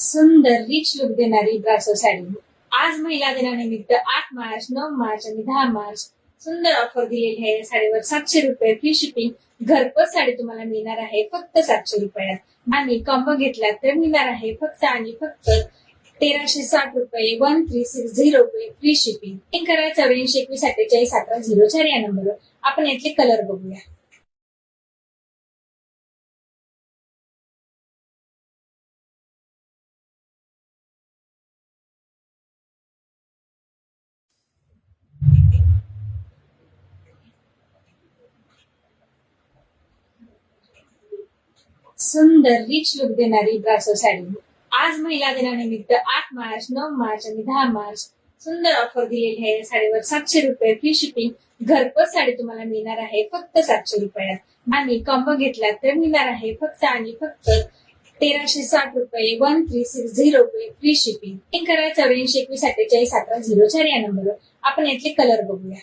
सुंदर rich look देणारी ब्रासो साडी आज महिला दिनानिमित्त 8 मार्च 9 मार्च आणि 10 मार्च सुंदर ऑफर दिलेली आहे. साडीवर 700 रुपये फ्री शिपिंग. घरपोच साडी तुम्हाला मिळणार आहे फक्त 700 रुपयात आणि कॉम्बो घेतला तर मिळणार आहे फक्त आणि फक्त 1360 रुपये. 1360 रुपये फ्री शिपिंग. लिंक करा 8421481704 या नंबरवर. आपण यातले कलर बघूया. सुंदर रिच लुक देणारी ब्रासो साडी आज महिला दिनानिमित्त 8 मार्च 9 मार्च आणि 10 मार्च सुंदर ऑफर दिलेली आहे. साडीवर 700 रुपये फ्री शिपिंग. घरपोच साडी तुम्हाला मिळणार आहे फक्त 700 रुपयात आणि कॉम्बो घेतला तर मिळणार आहे फक्त आणि फक्त 1360 रुपये. 1360 रुपये फ्री शिपिंग. लिंक करा 8421481704 या नंबरवर. आपण यातले कलर बघूया.